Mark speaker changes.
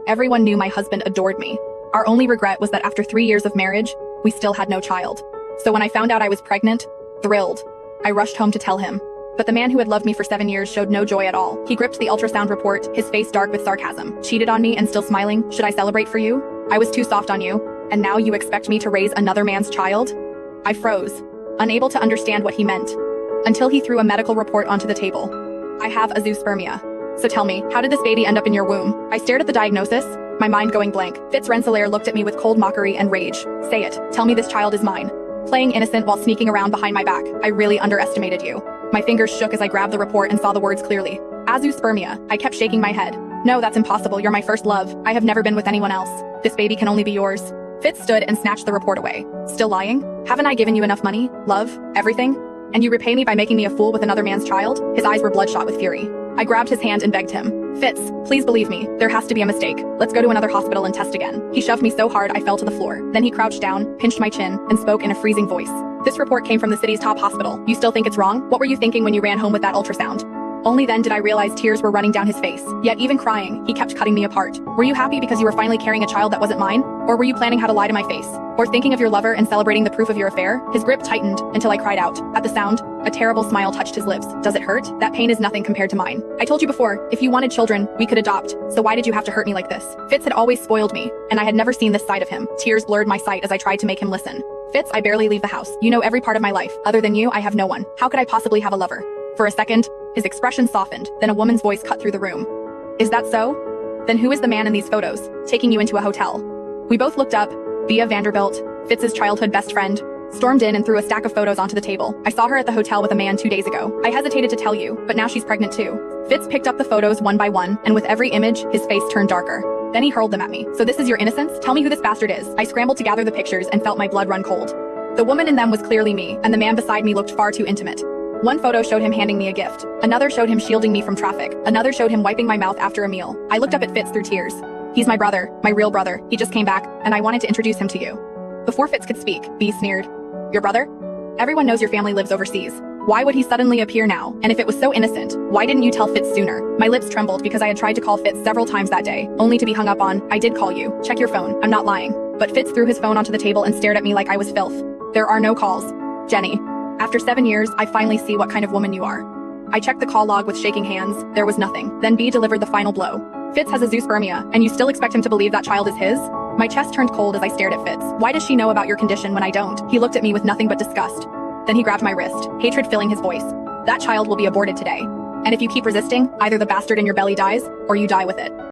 Speaker 1: Everyone knew my husband adored me. Our only regret was that after 3 years of marriage, we still had no child. So when I found out I was pregnant, thrilled, I rushed home to tell him. But the man who had loved me for 7 years showed no joy at all. He gripped the ultrasound report, his face dark with sarcasm. Cheated on me and still smiling. Should I celebrate for you? I was too soft on you. And now you expect me to raise another man's child? I froze, unable to understand what he meant. Until he threw a medical report onto the table. I have azoospermia. So tell me, how did this baby end up in your womb? I stared at the diagnosis, my mind going blank. Fitz Rensselaer looked at me with cold mockery and rage. Say it. Tell me this child is mine. Playing innocent while sneaking around behind my back. I really underestimated you. My fingers shook as I grabbed the report and saw the words clearly. Azoospermia. I kept shaking my head. No, that's impossible. You're my first love. I have never been with anyone else. This baby can only be yours. Fitz stood and snatched the report away. Still lying? Haven't I given you enough money, love, everything? And you repay me by making me a fool with another man's child? His eyes were bloodshot with fury. I grabbed his hand and begged him. Fitz, please believe me. There has to be a mistake. Let's go to another hospital and test again. He shoved me so hard I fell to the floor. Then he crouched down, pinched my chin, and spoke in a freezing voice. This report came from the city's top hospital. You still think it's wrong? What were you thinking when you ran home with that ultrasound? Only then did I realize tears were running down his face. Yet even crying, he kept cutting me apart. Were you happy because you were finally carrying a child that wasn't mine? Or were you planning how to lie to my face? Or thinking of your lover and celebrating the proof of your affair? His grip tightened until I cried out. At the sound, a terrible smile touched his lips. Does it hurt? That pain is nothing compared to mine. I told you before, if you wanted children, we could adopt. So why did you have to hurt me like this? Fitz had always spoiled me, and I had never seen this side of him. Tears blurred my sight as I tried to make him listen. Fitz, I barely leave the house. You know every part of my life. Other than you, I have no one. How could I possibly have a lover? For a second, his expression softened, then a woman's voice cut through the room. Is that so? Then who is the man in these photos, taking you into a hotel? We both looked up. Via Vanderbilt, Fitz's childhood best friend, stormed in and threw a stack of photos onto the table. I saw her at the hotel with a man 2 days ago. I hesitated to tell you, but now she's pregnant too. Fitz picked up the photos one by one, and with every image, his face turned darker. Then he hurled them at me. So this is your innocence? Tell me who this bastard is. I scrambled to gather the pictures and felt my blood run cold. The woman in them was clearly me, and the man beside me looked far too intimate. One photo showed him handing me a gift. Another showed him shielding me from traffic. Another showed him wiping my mouth after a meal. I looked up at Fitz through tears. He's my brother, my real brother. He just came back, and I wanted to introduce him to you. Before Fitz could speak, B sneered. Your brother? Everyone knows your family lives overseas. Why would he suddenly appear now? And if it was so innocent, why didn't you tell Fitz sooner? My lips trembled because I had tried to call Fitz several times that day, only to be hung up on. I did call you. Check your phone. I'm not lying. But Fitz threw his phone onto the table and stared at me like I was filth. There are no calls. Jenny. After 7 years, I finally see what kind of woman you are. I checked the call log with shaking hands. There was nothing. Then B delivered the final blow. Fitz has azoospermia, and you still expect him to believe that child is his? My chest turned cold as I stared at Fitz. Why does she know about your condition when I don't? He looked at me with nothing but disgust. Then he grabbed my wrist, hatred filling his voice. That child will be aborted today. And if you keep resisting, either the bastard in your belly dies, or you die with it.